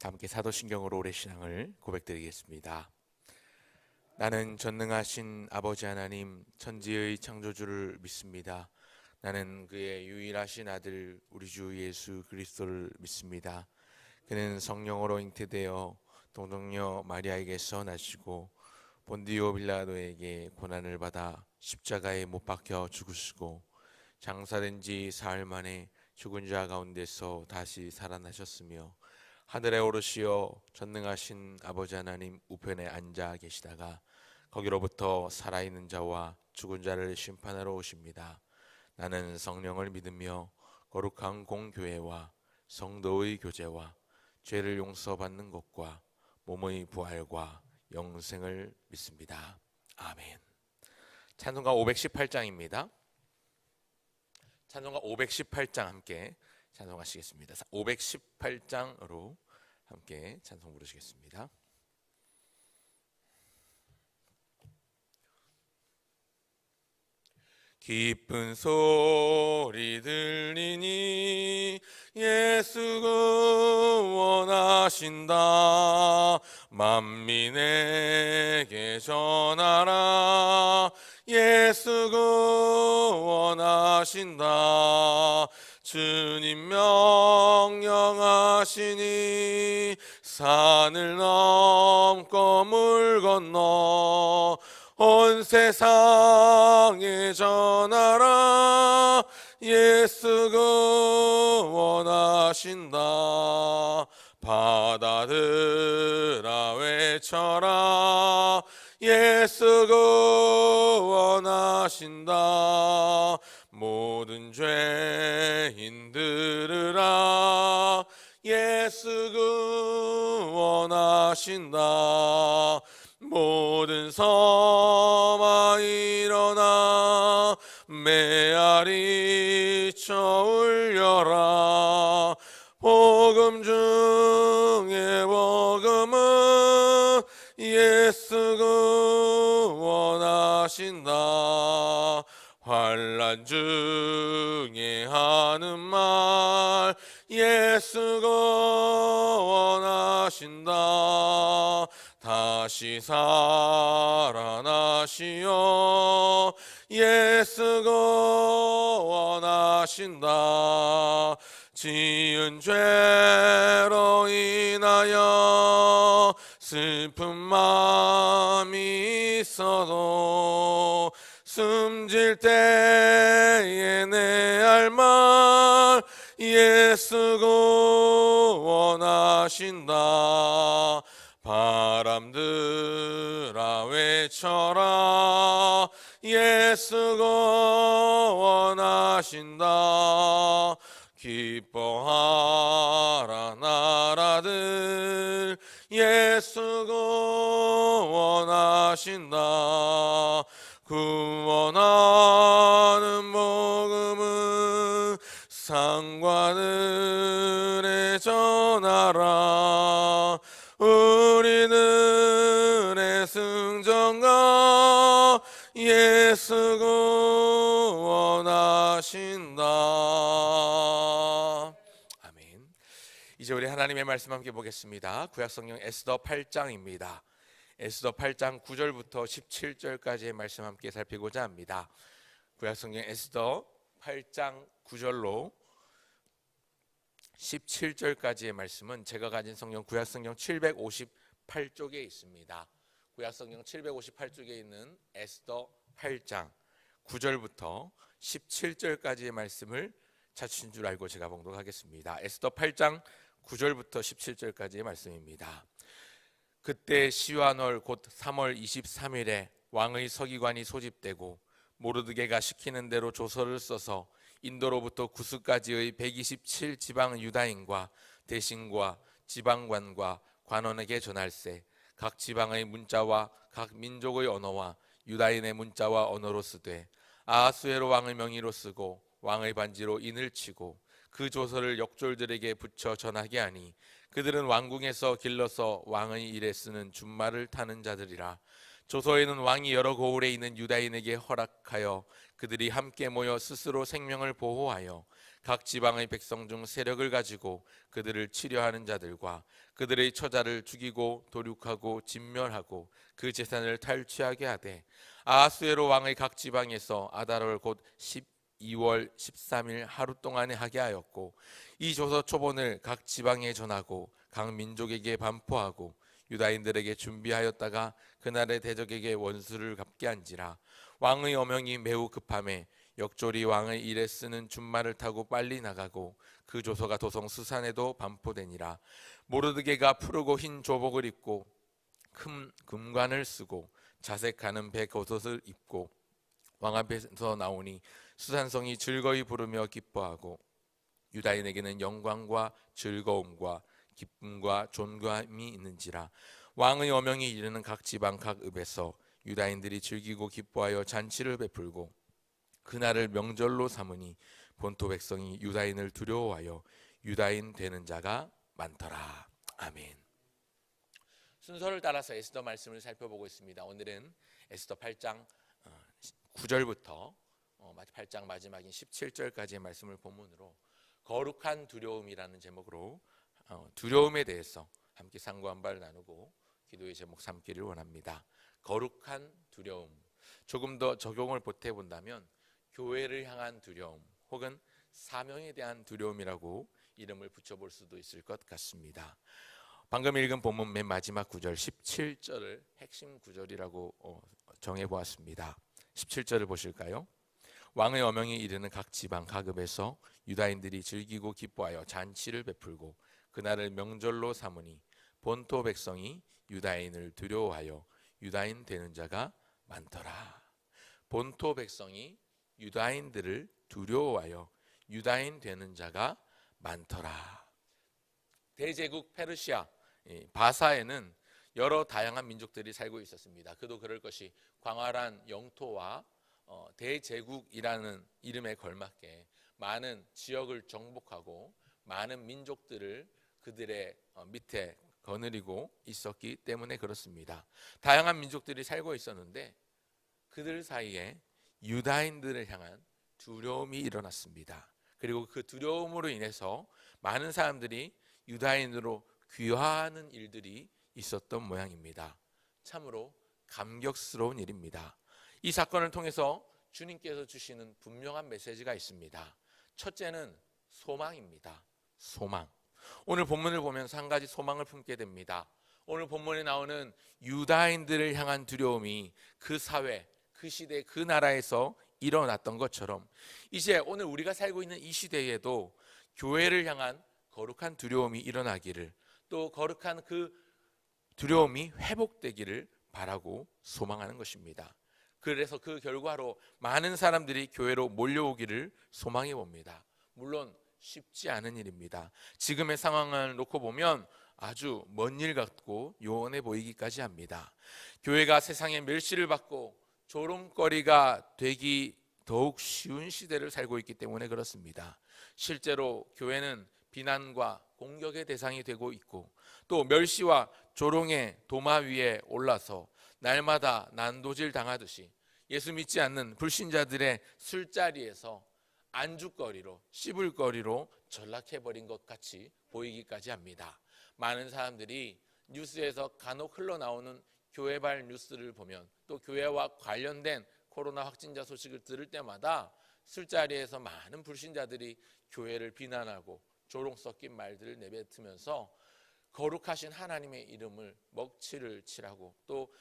함께 사도신경으로 올해 신앙을 고백드리겠습니다. 나는 전능하신 아버지 하나님 천지의 창조주를 믿습니다. 나는 그의 유일하신 아들 우리 주 예수 그리스도를 믿습니다. 그는 성령으로 잉태되어 동정녀 마리아에게서 나시고 본디오 빌라도에게 고난을 받아 십자가에 못 박혀 죽으시고 장사된 지 사흘 만에 죽은 자 가운데서 다시 살아나셨으며 하늘에 오르시어 전능하신 아버지 하나님 우편에 앉아 계시다가 거기로부터 살아있는 자와 죽은 자를 심판하러 오십니다. 나는 성령을 믿으며 거룩한 공교회와 성도의 교제와 죄를 용서받는 것과 몸의 부활과 영생을 믿습니다. 아멘. 찬송가 518장입니다. 찬송가 518장 함께 찬송하시겠습니다. 518장으로 함께 찬송 부르시겠습니다. 기쁜 소리 들리니 예수 구원하신다. 만민에게 전하라. 예수 구원하신다. 주님 명령하시니 산을 넘고 물 건너 온 세상에 전하라. 예수 구원하신다. 바다들아 외쳐라. 예수 구원하신다. 모든 죄인 들으라. 예수 구원하신다. 모든 섬아 일어나 메아리 쳐 울려라. 복음 중에 복음은 예수 구원하신다. 환난 중에 하는 말 예수 구원하신다. 다시 살아나시어 예수 구원하신다. 지은 죄로 인하여 슬픈 마음이 있어도 숨질 때에 내 할 말 예수 구원하신다. 바람들아 외쳐라. 예수 구원하신다. 기뻐하라 나라들 예수 구원하신다. 구원하는 복음은 상관을에 전하라. 우리들의 승전가 예수 구원하신다. 아멘. 이제 우리 하나님의 말씀 함께 보겠습니다. 구약성경 에스더 8장입니다. 에스더 8장 9절부터 17절까지의 말씀 함께 살피고자 합니다. 구약성경 에스더 8장 9절로 17절까지의 말씀은 제가 가진 성경 구약성경 758쪽에 있습니다. 구약성경 758쪽에 있는 에스더 8장 9절부터 17절까지의 말씀을 자신 줄 알고 제가 봉독하겠습니다. 에스더 8장 9절부터 17절까지의 말씀입니다. 그때 시완월 곧 3월 23일에 왕의 서기관이 소집되고 모르드게가 시키는 대로 조서를 써서 인도로부터 구스까지의 127지방 유다인과 대신과 지방관과 관원에게 전할세. 각 지방의 문자와 각 민족의 언어와 유다인의 문자와 언어로 쓰되 아하수에로 왕의 명의로 쓰고 왕의 반지로 인을 치고 그 조서를 역졸들에게 붙여 전하게 하니 그들은 왕궁에서 길러서 왕의 일에 쓰는 준말을 타는 자들이라. 조서에는 왕이 여러 고을에 있는 유다인에게 허락하여 그들이 함께 모여 스스로 생명을 보호하여 각 지방의 백성 중 세력을 가지고 그들을 치려하는 자들과 그들의 처자를 죽이고 도륙하고 진멸하고 그 재산을 탈취하게 하되 아하수에로 왕의 각 지방에서 아달월 곧 12월 13일 하루 동안에 하게 하였고 이 조서 초본을 각 지방에 전하고 각 민족에게 반포하고 유다인들에게 준비하였다가 그날의 대적에게 원수를 갚게 한지라. 왕의 어명이 매우 급함에 역졸이 왕의 일에 쓰는 준말을 타고 빨리 나가고 그 조서가 도성 수산에도 반포되니라. 모르드게가 푸르고 흰 조복을 입고 큰 금관을 쓰고 자색하는 배 겉옷을 입고 왕 앞에서 나오니 수산성이 즐거이 부르며 기뻐하고 유다인에게는 영광과 즐거움과 기쁨과 존귀함이 있는지라. 왕의 어명이 이르는 각 지방 각 읍에서 유다인들이 즐기고 기뻐하여 잔치를 베풀고 그날을 명절로 삼으니 본토 백성이 유다인을 두려워하여 유다인 되는 자가 많더라. 아멘. 순서를 따라서 에스더 말씀을 살펴보고 있습니다. 오늘은 에스더 8장 9절부터 8장 마지막인 17절까지의 말씀을 본문으로 거룩한 두려움이라는 제목으로 두려움에 대해서 함께 상고 한 발 나누고 기도의 제목 삼기를 원합니다. 거룩한 두려움. 조금 더 적용을 보태 본다면 교회를 향한 두려움 혹은 사명에 대한 두려움이라고 이름을 붙여볼 수도 있을 것 같습니다. 방금 읽은 본문 맨 마지막 구절 17절을 핵심 구절이라고 정해보았습니다. 17절을 보실까요? 왕의 어명이 이르는 각 지방 각 읍에서 유다인들이 즐기고 기뻐하여 잔치를 베풀고 그날을 명절로 삼으니 본토 백성이 유다인을 두려워하여 유다인 되는 자가 많더라. 본토 백성이 유다인들을 두려워하여 유다인 되는 자가 많더라. 대제국 페르시아 바사에는 여러 다양한 민족들이 살고 있었습니다. 그도 그럴 것이 광활한 영토와 대제국이라는 이름에 걸맞게 많은 지역을 정복하고 많은 민족들을 그들의 밑에 거느리고 있었기 때문에 그렇습니다. 다양한 민족들이 살고 있었는데 그들 사이에 유다인들을 향한 두려움이 일어났습니다. 그리고 그 두려움으로 인해서 많은 사람들이 유다인으로 귀화하는 일들이 있었던 모양입니다. 참으로 감격스러운 일입니다. 이 사건을 통해서 주님께서 주시는 분명한 메시지가 있습니다. 첫째는 소망입니다. 소망. 오늘 본문을 보면서 한 가지 소망을 품게 됩니다. 오늘 본문에 나오는 유다인들을 향한 두려움이 그 사회, 그 시대, 그 나라에서 일어났던 것처럼 이제 오늘 우리가 살고 있는 이 시대에도 교회를 향한 거룩한 두려움이 일어나기를, 또 거룩한 그 두려움이 회복되기를 바라고 소망하는 것입니다. 그래서 그 결과로 많은 사람들이 교회로 몰려오기를 소망해 봅니다. 물론 쉽지 않은 일입니다. 지금의 상황을 놓고 보면 아주 먼 일 같고 요원해 보이기까지 합니다. 교회가 세상의 멸시를 받고 조롱거리가 되기 더욱 쉬운 시대를 살고 있기 때문에 그렇습니다. 실제로 교회는 비난과 공격의 대상이 되고 있고 또 멸시와 조롱의 도마 위에 올라서 날마다 난도질 당하듯이 예수 믿지 않는 불신자들의 술자리에서 안주거리로 씹을거리로 전락해버린 것 같이 보이기까지 합니다. 많은 사람들이 뉴스에서 간혹 흘러나오는 교회발 뉴스를 보면 또 교회와 관련된 코로나 확진자 소식을 들을 때마다 술자리에서 많은 불신자들이 교회를 비난하고 조롱 섞인 말들을 내뱉으면서 거룩하신 하나님의 이름을 먹칠을 칠하고 또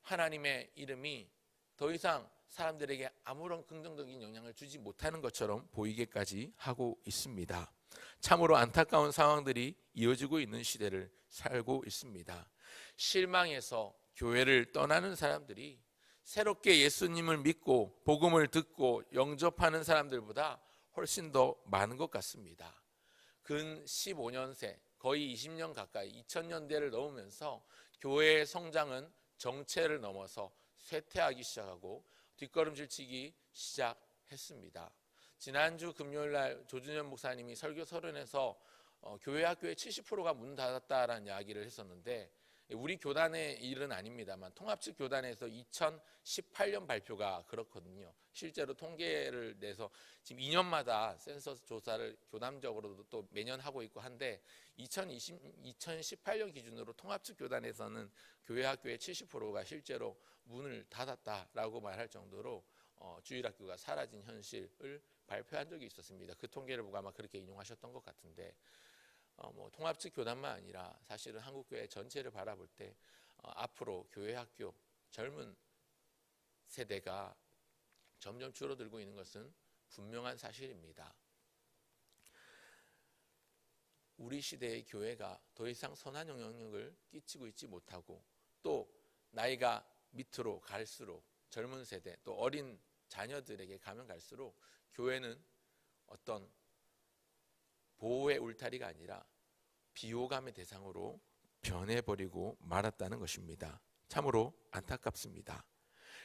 하나님의 이름이 더 이상 사람들에게 아무런 긍정적인 영향을 주지 못하는 것처럼 보이게까지 하고 있습니다. 참으로 안타까운 상황들이 이어지고 있는 시대를 살고 있습니다. 실망해서 교회를 떠나는 사람들이 새롭게 예수님을 믿고 복음을 듣고 영접하는 사람들보다 훨씬 더 많은 것 같습니다. 근 15년 새 거의 20년 가까이 2000년대를 넘으면서 교회의 성장은 정체를 넘어서 쇠퇴하기 시작하고 뒷걸음질 치기 시작했습니다. 지난주 금요일날 조준현 목사님이 설교 서론에서 교회 학교의 70%가 문 닫았다라는 이야기를 했었는데 우리 교단의 일은 아닙니다만 통합측 교단에서 2018년 발표가 그렇거든요. 실제로 통계를 내서 지금 2년마다 센서스 조사를 교담적으로도 또 매년 하고 있고 한데 2018년 기준으로 통합측 교단에서는 교회 학교의 70%가 실제로 문을 닫았다라고 말할 정도로 주일학교가 사라진 현실을 발표한 적이 있었습니다. 그 통계를 보고 아마 그렇게 인용하셨던 것 같은데 통합측 교단만 아니라 사실은 한국교회 전체를 바라볼 때 앞으로 교회 학교 젊은 세대가 점점 줄어들고 있는 것은 분명한 사실입니다. 우리 시대의 교회가 더 이상 선한 영향력을 끼치고 있지 못하고 또 나이가 밑으로 갈수록 젊은 세대 또 어린 자녀들에게 가면 갈수록 교회는 어떤 보호의 울타리가 아니라 비호감의 대상으로 변해버리고 말았다는 것입니다. 참으로 안타깝습니다.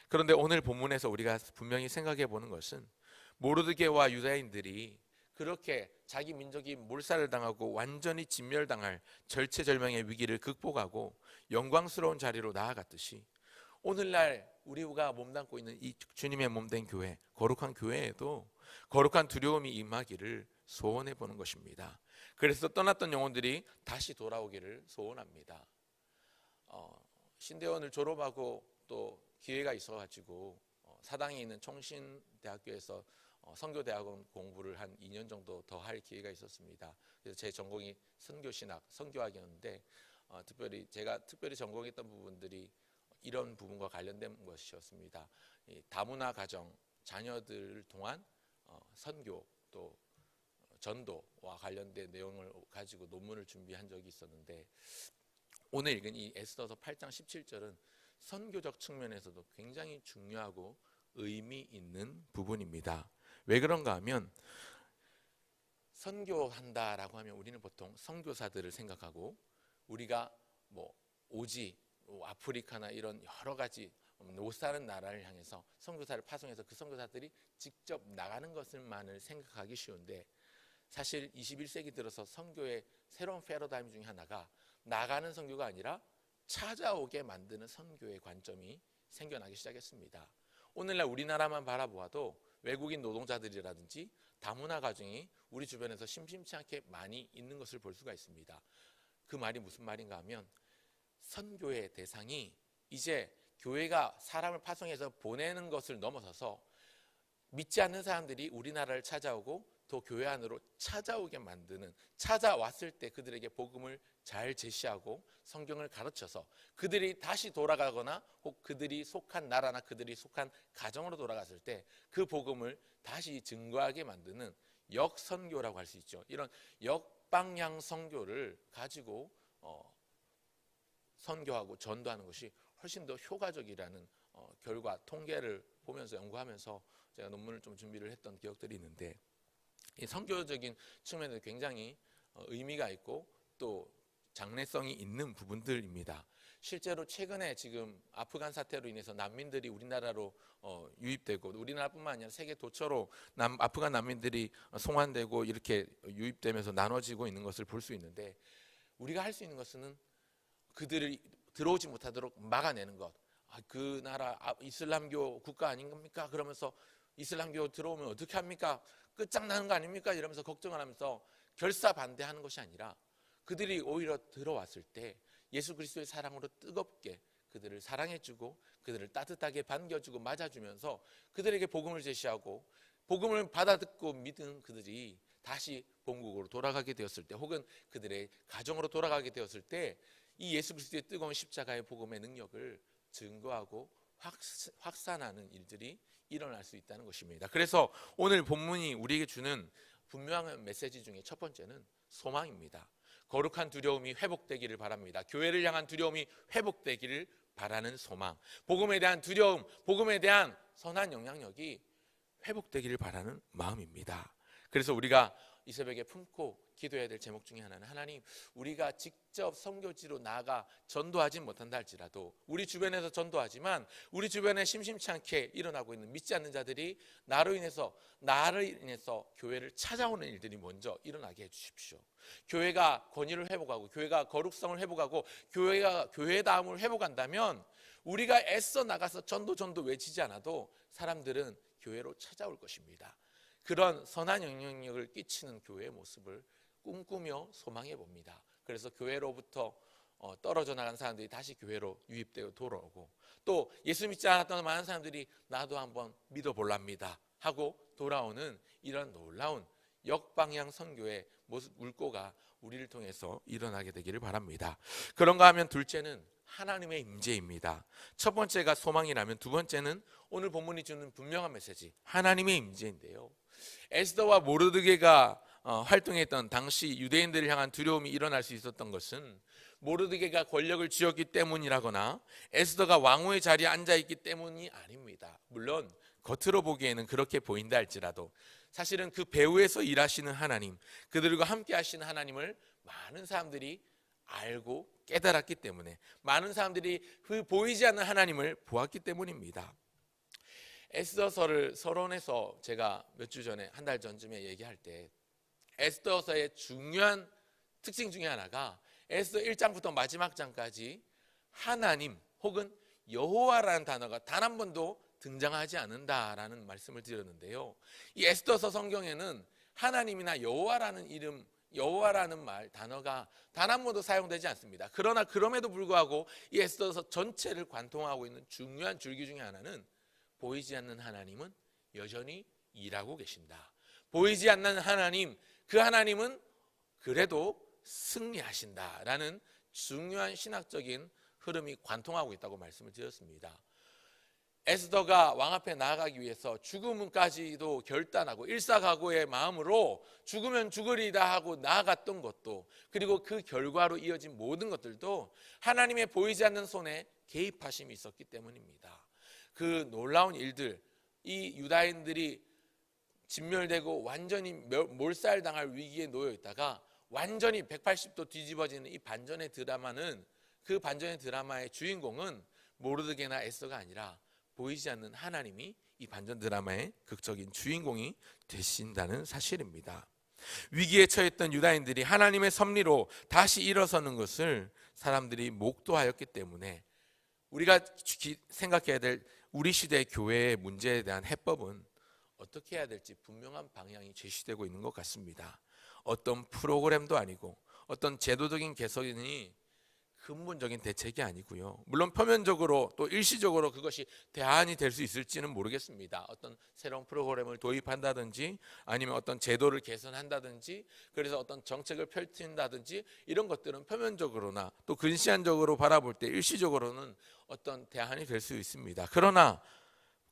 그런데 오늘 본문에서 우리가 분명히 생각해 보는 것은 모르드게와 유다인들이 그렇게 자기 민족이 몰살을 당하고 완전히 진멸당할 절체절명의 위기를 극복하고 영광스러운 자리로 나아갔듯이 오늘날 우리가 몸담고 있는 이 주님의 몸된 교회, 거룩한 교회에도 거룩한 두려움이 임하기를 소원해 보는 것입니다. 그래서 떠났던 영혼들이 다시 돌아오기를 소원합니다. 신대원을 졸업하고 또 기회가 있어가지고 사당에 있는 총신대학교에서 선교대학원 공부를 한 2년 정도 더 할 기회가 있었습니다. 그래서 제 전공이 선교신학, 선교학이었는데 제가 특별히 전공했던 부분들이 이런 부분과 관련된 것이었습니다. 다문화 가정 자녀들을 통한 선교 또 전도와 관련된 내용을 가지고 논문을 준비한 적이 있었는데 오늘 읽은 이 에스더서 8장 17절은 선교적 측면에서도 굉장히 중요하고 의미 있는 부분입니다. 왜 그런가 하면 선교한다라고 하면 우리는 보통 선교사들을 생각하고 우리가 오지 아프리카나 이런 여러 가지 못 사는 나라를 향해서 선교사를 파송해서 그 선교사들이 직접 나가는 것을만을 생각하기 쉬운데 사실 21세기 들어서 선교의 새로운 패러다임 중에 하나가 나가는 선교가 아니라 찾아오게 만드는 선교의 관점이 생겨나기 시작했습니다. 오늘날 우리나라만 바라보아도 외국인 노동자들이라든지 다문화 가정이 우리 주변에서 심심치 않게 많이 있는 것을 볼 수가 있습니다. 그 말이 무슨 말인가 하면 선교의 대상이 이제 교회가 사람을 파송해서 보내는 것을 넘어서서 믿지 않는 사람들이 우리나라를 찾아오고 또 교회 안으로 찾아오게 만드는 찾아왔을 때 그들에게 복음을 잘 제시하고 성경을 가르쳐서 그들이 다시 돌아가거나 혹 그들이 속한 나라나 그들이 속한 가정으로 돌아갔을 때 그 복음을 다시 증거하게 만드는 역선교라고 할 수 있죠. 이런 역방향 선교를 가지고 선교하고 전도하는 것이 훨씬 더 효과적이라는 결과 통계를 보면서 연구하면서 제가 논문을 좀 준비를 했던 기억들이 있는데 이 선교적인 측면에서 굉장히 의미가 있고 또 장래성이 있는 부분들입니다. 실제로 최근에 지금 아프간 사태로 인해서 난민들이 우리나라로 유입되고 우리나라뿐만 아니라 세계 도처로 아프간 난민들이 송환되고 이렇게 유입되면서 나눠지고 있는 것을 볼 수 있는데 우리가 할 수 있는 것은 그들이 들어오지 못하도록 막아내는 것. 그 나라 이슬람교 국가 아닙니까? 그러면서 이슬람교 들어오면 어떻게 합니까? 끝장나는 거 아닙니까? 이러면서 걱정을 하면서 결사 반대하는 것이 아니라 그들이 오히려 들어왔을 때 예수 그리스도의 사랑으로 뜨겁게 그들을 사랑해주고 그들을 따뜻하게 반겨주고 맞아주면서 그들에게 복음을 제시하고 복음을 받아듣고 믿은 그들이 다시 본국으로 돌아가게 되었을 때 혹은 그들의 가정으로 돌아가게 되었을 때 이 예수 그리스도의 뜨거운 십자가의 복음의 능력을 증거하고 확산하는 일들이 일어날 수 있다는 것입니다. 그래서 오늘 본문이 우리에게 주는 분명한 메시지 중에 첫 번째는 소망입니다. 거룩한 두려움이 회복되기를 바랍니다. 교회를 향한 두려움이 회복되기를 바라는 소망, 복음에 대한 두려움, 복음에 대한 선한 영향력이 회복되기를 바라는 마음입니다. 그래서 우리가 이 새벽에 품고 기도해야 될 제목 중에 하나는, 하나님, 우리가 직접 선교지로 나가 전도하지 못한다 할지라도, 우리 주변에서 전도하지만 우리 주변에 심심치 않게 일어나고 있는 믿지 않는 자들이 나를 인해서 교회를 찾아오는 일들이 먼저 일어나게 해주십시오. 교회가 권위를 회복하고, 교회가 거룩성을 회복하고, 교회가 교회다움을 회복한다면 우리가 애써 나가서 전도 외치지 않아도 사람들은 교회로 찾아올 것입니다. 그런 선한 영향력을 끼치는 교회의 모습을 꿈꾸며 소망해 봅니다. 그래서 교회로부터 떨어져 나간 사람들이 다시 교회로 유입되어 돌아오고, 또 예수 믿지 않았던 많은 사람들이 나도 한번 믿어볼랍니다 하고 돌아오는 이런 놀라운 역방향 선교의 모습, 물꼬가 우리를 통해서 일어나게 되기를 바랍니다. 그런가 하면 둘째는 하나님의 임재입니다. 첫 번째가 소망이라면 두 번째는 오늘 본문이 주는 분명한 메시지, 하나님의 임재인데요. 에스더와 모르드게가 활동했던 당시 유대인들을 향한 두려움이 일어날 수 있었던 것은 모르드게가 권력을 쥐었기 때문이라거나 에스더가 왕후의 자리에 앉아있기 때문이 아닙니다. 물론 겉으로 보기에는 그렇게 보인다 할지라도 사실은 그 배후에서 일하시는 하나님, 그들과 함께 하시는 하나님을 많은 사람들이 알고 깨달았기 때문에, 많은 사람들이 그 보이지 않는 하나님을 보았기 때문입니다. 에스더서를 서론에서 제가 몇 주 전에, 한 달 전쯤에 얘기할 때 에스더서의 중요한 특징 중에 하나가 에스더 1장부터 마지막 장까지 하나님 혹은 여호와라는 단어가 단 한 번도 등장하지 않는다라는 말씀을 드렸는데요. 이 에스더서 성경에는 하나님이나 여호와라는 이름, 여호와라는 단어가 단 한 번도 사용되지 않습니다. 그러나 그럼에도 불구하고 이 에스더서 전체를 관통하고 있는 중요한 줄기 중에 하나는, 보이지 않는 하나님은 여전히 일하고 계신다. 보이지 않는 하나님, 그 하나님은 그래도 승리하신다라는 중요한 신학적인 흐름이 관통하고 있다고 말씀을 드렸습니다. 에스더가 왕 앞에 나아가기 위해서 죽음까지도 결단하고 일사각오의 마음으로 죽으면 죽으리다 하고 나아갔던 것도, 그리고 그 결과로 이어진 모든 것들도 하나님의 보이지 않는 손에 개입하심이 있었기 때문입니다. 그 놀라운 일들, 이 유다인들이 진멸되고 완전히 몰살당할 위기에 놓여 있다가 완전히 180도 뒤집어지는 이 반전의 드라마는, 그 반전의 드라마의 주인공은 모르드게나 에스더가 아니라 보이지 않는 하나님이 이 반전 드라마의 극적인 주인공이 되신다는 사실입니다. 위기에 처했던 유다인들이 하나님의 섭리로 다시 일어서는 것을 사람들이 목도하였기 때문에 우리가 생각해야 될 우리 시대의 교회의 문제에 대한 해법은 어떻게 해야 될지 분명한 방향이 제시되고 있는 것 같습니다. 어떤 프로그램도 아니고 어떤 제도적인 개선이 근본적인 대책이 아니고요. 물론 표면적으로 또 일시적으로 그것이 대안이 될 수 있을지는 모르겠습니다. 어떤 새로운 프로그램을 도입한다든지 아니면 어떤 제도를 개선한다든지, 그래서 어떤 정책을 펼친다든지, 이런 것들은 표면적으로나 또 근시안적으로 바라볼 때 일시적으로는 어떤 대안이 될 수 있습니다. 그러나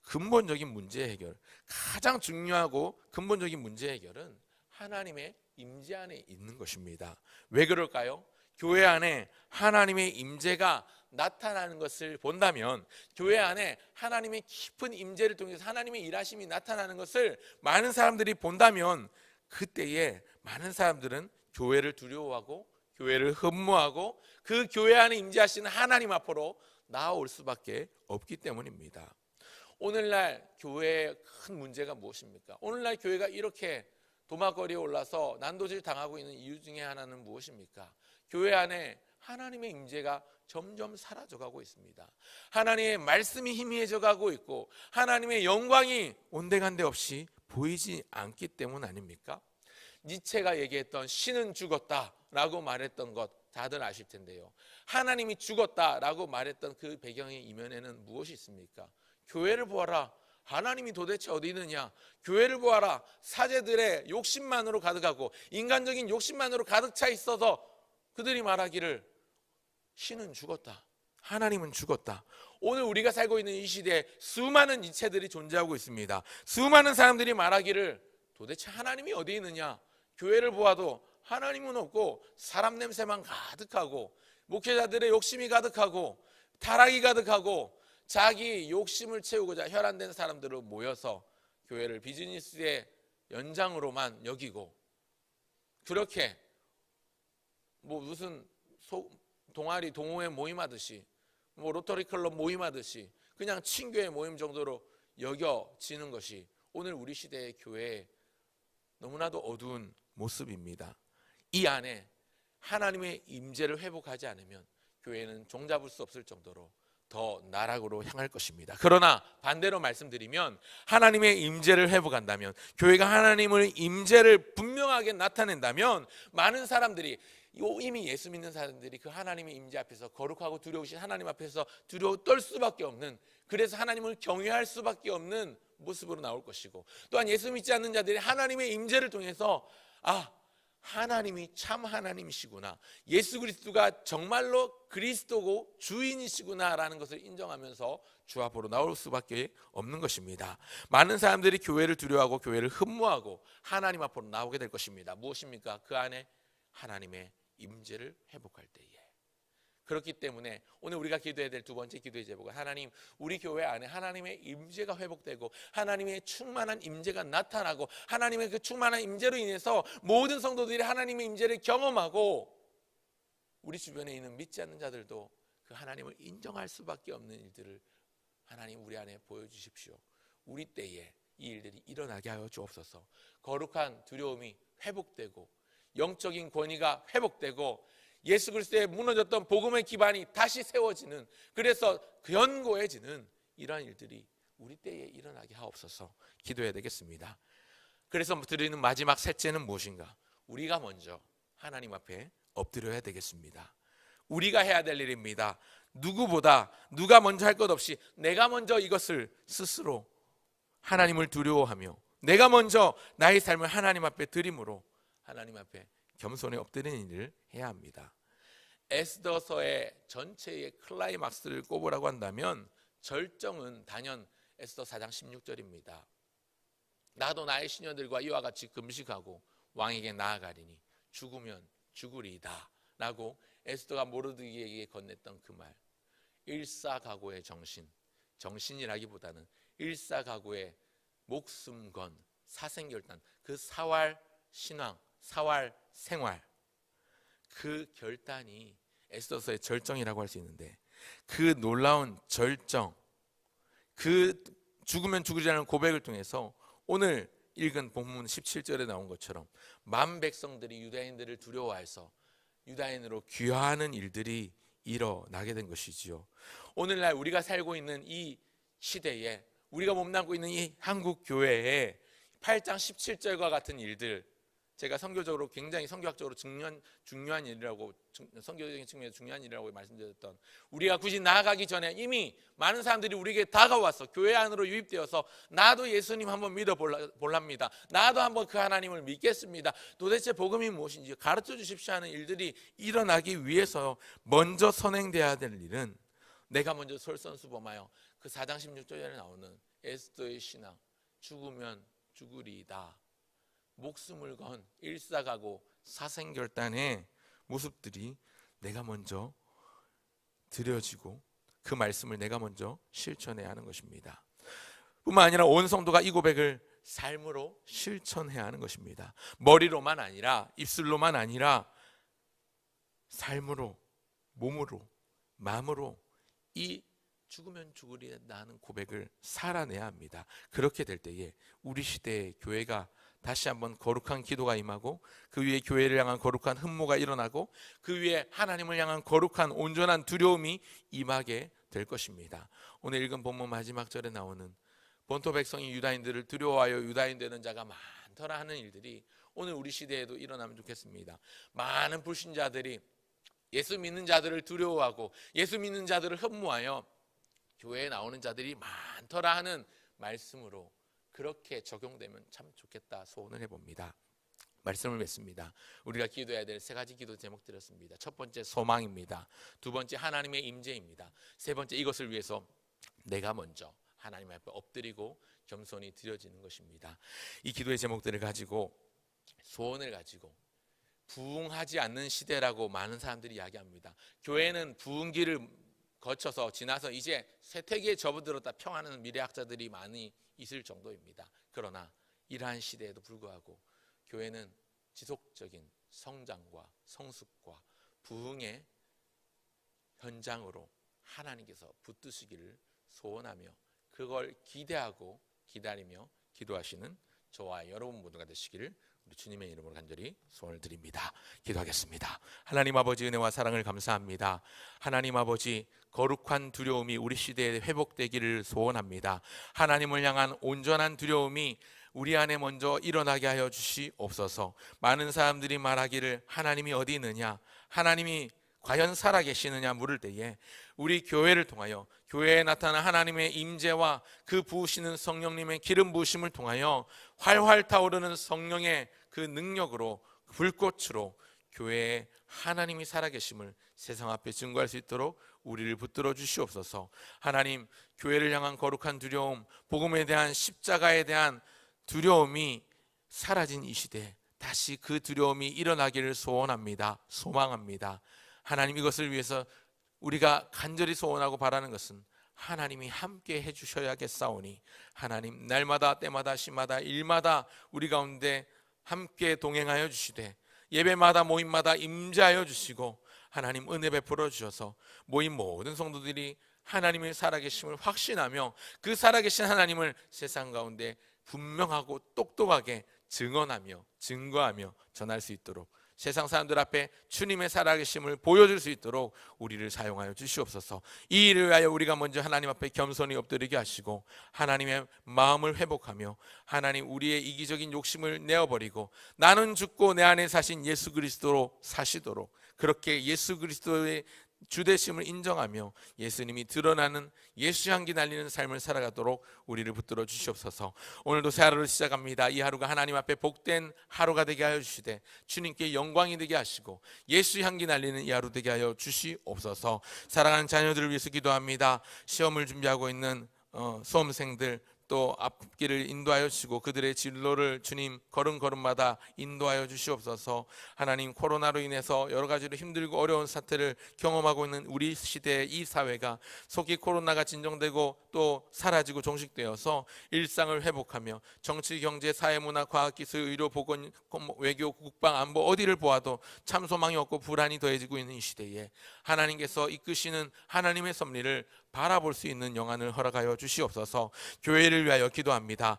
근본적인 문제 해결, 가장 중요하고 근본적인 문제 해결은 하나님의 임재 안에 있는 것입니다. 왜 그럴까요? 교회 안에 하나님의 임재가 나타나는 것을 본다면, 교회 안에 하나님의 깊은 임재를 통해서 하나님의 일하심이 나타나는 것을 많은 사람들이 본다면, 그때에 많은 사람들은 교회를 두려워하고 교회를 흠모하고 그 교회 안에 임재하시는 하나님 앞으로 나아올 수밖에 없기 때문입니다. 오늘날 교회의 큰 문제가 무엇입니까? 오늘날 교회가 이렇게 도마거리에 올라서 난도질 당하고 있는 이유 중에 하나는 무엇입니까? 교회 안에 하나님의 임재가 점점 사라져가고 있습니다. 하나님의 말씀이 희미해져 가고 있고 하나님의 영광이 온데간데 없이 보이지 않기 때문 아닙니까? 니체가 얘기했던 신은 죽었다라고 말했던 것 다들 아실 텐데요. 하나님이 죽었다라고 말했던 그 배경의 이면에는 무엇이 있습니까? 교회를 보아라, 하나님이 도대체 어디 있느냐? 교회를 보아라, 사제들의 욕심만으로 가득하고 인간적인 욕심만으로 가득 차 있어서 그들이 말하기를 신은 죽었다, 하나님은 죽었다. 오늘 우리가 살고 있는 이 시대에 수많은 이체들이 존재하고 있습니다. 수많은 사람들이 말하기를 도대체 하나님이 어디 있느냐? 교회를 보아도 하나님은 없고 사람 냄새만 가득하고 목회자들의 욕심이 가득하고 타락이 가득하고 자기 욕심을 채우고자 혈안된 사람들로 모여서 교회를 비즈니스의 연장으로만 여기고 그렇게 뭐 무슨 동아리 동호회 모임하듯이 뭐 로터리 클럽 모임하듯이 그냥 친교회 모임 정도로 여겨지는 것이 오늘 우리 시대의 교회의 너무나도 어두운 모습입니다. 이 안에 하나님의 임재를 회복하지 않으면 교회는 종잡을 수 없을 정도로 더 나락으로 향할 것입니다. 그러나 반대로 말씀드리면 하나님의 임재를 회복한다면, 교회가 하나님의 임재를 분명하게 나타낸다면 많은 사람들이, 이미 예수 믿는 사람들이 그 하나님의 임재 앞에서, 거룩하고 두려우신 하나님 앞에서 두려워 떨 수밖에 없는, 그래서 하나님을 경외할 수밖에 없는 모습으로 나올 것이고, 또한 예수 믿지 않는 자들이 하나님의 임재를 통해서 하나님이 참 하나님이시구나, 예수 그리스도가 정말로 그리스도고 주인이시구나라는 것을 인정하면서 주 앞으로 나올 수밖에 없는 것입니다. 많은 사람들이 교회를 두려워하고 교회를 흠모하고 하나님 앞으로 나오게 될 것입니다. 무엇입니까? 그 안에 하나님의 임재를 회복할 때에. 그렇기 때문에 오늘 우리가 기도해야 될 두 번째 기도의 제목은, 하나님, 우리 교회 안에 하나님의 임재가 회복되고 하나님의 충만한 임재가 나타나고, 하나님의 그 충만한 임재로 인해서 모든 성도들이 하나님의 임재를 경험하고, 우리 주변에 있는 믿지 않는 자들도 그 하나님을 인정할 수밖에 없는 일들을 하나님 우리 안에 보여주십시오. 우리 때에 이 일들이 일어나게 하여 주옵소서. 거룩한 두려움이 회복되고 영적인 권위가 회복되고 예수 그리스도의 무너졌던 복음의 기반이 다시 세워지는, 그래서 견고해지는 이러한 일들이 우리 때에 일어나게 하옵소서. 기도해야 되겠습니다. 그래서 드리는 마지막 셋째는 무엇인가? 우리가 먼저 하나님 앞에 엎드려야 되겠습니다. 우리가 해야 될 일입니다. 누구보다, 누가 먼저 할 것 없이 내가 먼저 이것을 스스로 하나님을 두려워하며 내가 먼저 나의 삶을 하나님 앞에 드림으로 하나님 앞에 겸손히 엎드리는 일을 해야 합니다. 에스더서의 전체의 클라이막스를 꼽으라고 한다면 절정은 단연 에스더 4장 16절입니다. 나도 나의 시녀들과 이와 같이 금식하고 왕에게 나아가리니 죽으면 죽으리이다 라고 에스더가 모르드기에게 건넸던 그 말, 일사각오의 정신이라기보다는 일사각오의 목숨 건 사생결단, 그 사활 신앙, 사활 생활, 그 결단이 에스더서의 절정이라고 할 수 있는데, 그 놀라운 절정, 그 죽으면 죽으리라는 고백을 통해서 오늘 읽은 본문 17절에 나온 것처럼 만 백성들이 유다인들을 두려워해서 유다인으로 귀화하는 일들이 일어나게 된 것이지요. 오늘날 우리가 살고 있는 이 시대에, 우리가 몸담고 있는 이 한국 교회에 8장 17절과 같은 일들, 제가 선교적으로 굉장히 성교학적으로 중요한 일이라고, 선교적인 측면에서 중요한 일이라고 말씀드렸던, 우리가 굳이 나아가기 전에 이미 많은 사람들이 우리에게 다가와서 교회 안으로 유입되어서 나도 예수님 한번 믿어볼랍니다, 나도 한번 그 하나님을 믿겠습니다, 도대체 복음이 무엇인지 가르쳐 주십시오 하는 일들이 일어나기 위해서 먼저 선행돼야 될 일은, 내가 먼저 솔선수범하여 그 4장 16절에 나오는 에스더의 신앙, 죽으면 죽으리이다, 목숨을 건 일사각오 사생결단의 모습들이 내가 먼저 드려지고 그 말씀을 내가 먼저 실천해야 하는 것입니다. 뿐만 아니라 온 성도가 이 고백을 삶으로 실천해야 하는 것입니다. 머리로만 아니라, 입술로만 아니라 삶으로, 몸으로, 마음으로 이 죽으면 죽으리다 하는 고백을 살아내야 합니다. 그렇게 될 때에 우리 시대의 교회가 다시 한번 거룩한 기도가 임하고, 그 위에 교회를 향한 거룩한 흠모가 일어나고, 그 위에 하나님을 향한 거룩한 온전한 두려움이 임하게 될 것입니다. 오늘 읽은 본문 마지막 절에 나오는 본토 백성이 유다인들을 두려워하여 유다인 되는 자가 많더라 하는 일들이 오늘 우리 시대에도 일어나면 좋겠습니다. 많은 불신자들이 예수 믿는 자들을 두려워하고 예수 믿는 자들을 흠모하여 교회에 나오는 자들이 많더라 하는 말씀으로 그렇게 적용되면 참 좋겠다 소원을 해봅니다. 말씀을 맺습니다. 우리가 기도해야 될 세 가지 기도 제목 드렸습니다. 첫 번째 소망입니다. 두 번째 하나님의 임재입니다. 세 번째 이것을 위해서 내가 먼저 하나님 앞에 엎드리고 겸손히 드려지는 것입니다. 이 기도의 제목들을 가지고, 소원을 가지고, 부흥하지 않는 시대라고 많은 사람들이 이야기합니다. 교회는 부흥기를 거쳐서 지나서 이제 쇠퇴기에 접어들었다 평하는 미래학자들이 많이 있을 정도입니다. 그러나 이러한 시대에도 불구하고 교회는 지속적인 성장과 성숙과 부흥의 현장으로 하나님께서 붙드시기를 소원하며 그걸 기대하고 기다리며 기도하시는 저와 여러분 모두가 되시기를 우리 주님의 이름으로 간절히 소원을 드립니다. 기도하겠습니다. 하나님 아버지, 은혜와 사랑을 감사합니다. 하나님 아버지, 거룩한 두려움이 우리 시대에 회복되기를 소원합니다. 하나님을 향한 온전한 두려움이 우리 안에 먼저 일어나게 하여 주시옵소서. 많은 사람들이 말하기를 하나님이 어디 있느냐, 하나님이 과연 살아계시느냐 물을 때에 우리 교회를 통하여 교회에 나타난 하나님의 임재와 그 부으시는 성령님의 기름 부으심을 통하여 활활 타오르는 성령의 그 능력으로, 불꽃으로 교회에 하나님이 살아계심을 세상 앞에 증거할 수 있도록 우리를 붙들어 주시옵소서. 하나님, 교회를 향한 거룩한 두려움, 복음에 대한, 십자가에 대한 두려움이 사라진 이 시대, 다시 그 두려움이 일어나기를 소원합니다. 소망합니다. 하나님, 이것을 위해서 우리가 간절히 소원하고 바라는 것은 하나님이 함께 해주셔야겠사오니 하나님, 날마다 때마다 시마다 일마다 우리 가운데 함께 동행하여 주시되 예배마다 모임마다 임재하여 주시고 하나님, 은혜 베풀어 주셔서 모임 모든 성도들이 하나님의 살아계심을 확신하며 그 살아계신 하나님을 세상 가운데 분명하고 똑똑하게 증언하며 증거하며 전할 수 있도록, 세상 사람들 앞에 주님의 살아계심을 보여줄 수 있도록 우리를 사용하여 주시옵소서. 이 일을 위하여 우리가 먼저 하나님 앞에 겸손히 엎드리게 하시고 하나님의 마음을 회복하며 하나님, 우리의 이기적인 욕심을 내어버리고 나는 죽고 내 안에 사신 예수 그리스도로 사시도록, 그렇게 예수 그리스도의 주되심을 인정하며 예수님이 드러나는 예수 향기 날리는 삶을 살아가도록 우리를 붙들어 주시옵소서. 오늘도 새 하루를 시작합니다. 이 하루가 하나님 앞에 복된 하루가 되게 하여 주시되 주님께 영광이 되게 하시고 예수 향기 날리는 이 하루 되게 하여 주시옵소서. 사랑하는 자녀들을 위해서 기도합니다. 시험을 준비하고 있는 수험생들, 또 앞길을 인도하여 주시고 그들의 진로를 주님 걸음걸음마다 인도하여 주시옵소서. 하나님, 코로나로 인해서 여러 가지로 힘들고 어려운 사태를 경험하고 있는 우리 시대의 이 사회가 속히 코로나가 진정되고 또 사라지고 종식되어서 일상을 회복하며 정치, 경제, 사회, 문화, 과학, 기술, 의료, 보건, 외교, 국방, 안보 어디를 보아도 참 소망이 없고 불안이 더해지고 있는 이 시대에 하나님께서 이끄시는 하나님의 섭리를 바라볼 수 있는 영안을 허락하여 주시옵소서. 교회를 위하여 기도합니다.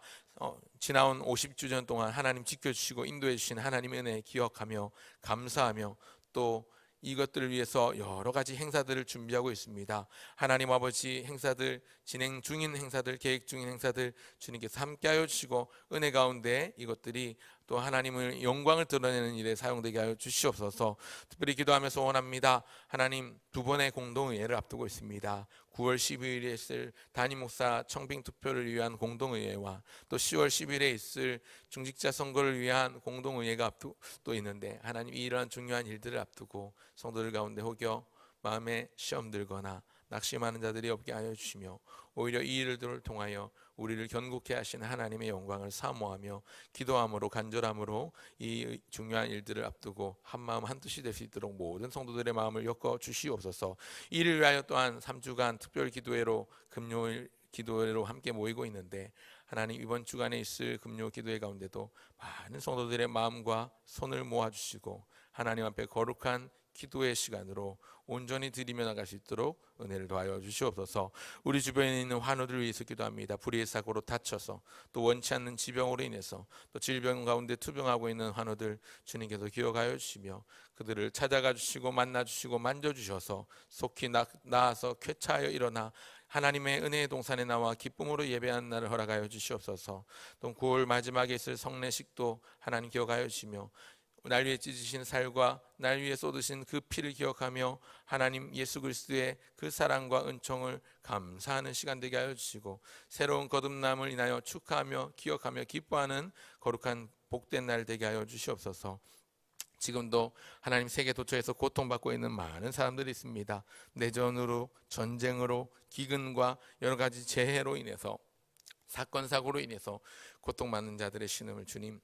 지나온 50주년 동안 하나님 지켜주시고 인도해 주신 하나님의 은혜 기억하며 감사하며 또 이것들을 위해서 여러 가지 행사들을 준비하고 있습니다. 하나님 아버지, 행사들, 진행 중인 행사들, 계획 중인 행사들 주님께서 함께하여 주시고 은혜 가운데 이것들이 또 하나님의 영광을 드러내는 일에 사용되게 하여 주시옵소서. 특별히 기도하며 소원합니다. 하나님, 두 번의 공동의회를 앞두고 있습니다. 9월 12일에 있을 담임 목사 청빙 투표를 위한 공동의회와 또 10월 10일에 있을 중직자 선거를 위한 공동의회가 또 있는데 하나님, 이러한 중요한 일들을 앞두고 성도들 가운데 혹여 마음에 시험 들거나 낙심하는 자들이 없게 하여 주시며 오히려 이 일들을 통하여 우리를 견고케 하시는 하나님의 영광을 사모하며 기도함으로 간절함으로 이 중요한 일들을 앞두고 한마음 한뜻이 될 수 있도록 모든 성도들의 마음을 엮어 주시옵소서. 이를 위하여 또한 3주간 특별 기도회로 금요일 기도회로 함께 모이고 있는데 하나님, 이번 주간에 있을 금요 기도회 가운데도 많은 성도들의 마음과 손을 모아주시고 하나님 앞에 거룩한 기도의 시간으로 온전히 드리며 나갈 수 있도록 은혜를 더하여 주시옵소서. 우리 주변에 있는 환우들을 위해서 기도합니다. 불의의 사고로 다쳐서 또 원치 않는 지병으로 인해서 또 질병 가운데 투병하고 있는 환우들 주님께서 기억하여 주시며 그들을 찾아가 주시고 만나 주시고 만져 주셔서 속히 나아서 쾌차하여 일어나 하나님의 은혜의 동산에 나와 기쁨으로 예배하는 날을 허락하여 주시옵소서. 또 9월 마지막에 있을 성례식도 하나님 기억하여 주시며 날 위해 찢으신 살과 날 위해 쏟으신 그 피를 기억하며 하나님 예수 그리스도의 그 사랑과 은총을 감사하는 시간 되게 하여 주시고 새로운 거듭남을 인하여 축하하며 기억하며 기뻐하는 거룩한 복된 날 되게 하여 주시옵소서. 지금도 하나님 세계 도처에서 고통받고 있는 많은 사람들이 있습니다. 내전으로, 전쟁으로, 기근과 여러 가지 재해로 인해서, 사건 사고로 인해서 고통받는 자들의 신음을 주님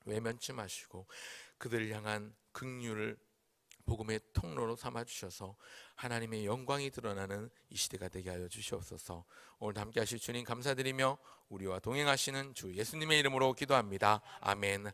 외면치 마시고 그들을 향한 긍휼을 복음의 통로로 삼아주셔서 하나님의 영광이 드러나는 이 시대가 되게 하여 주시옵소서. 오늘 함께 하실 주님 감사드리며 우리와 동행하시는 주 예수님의 이름으로 기도합니다. 아멘.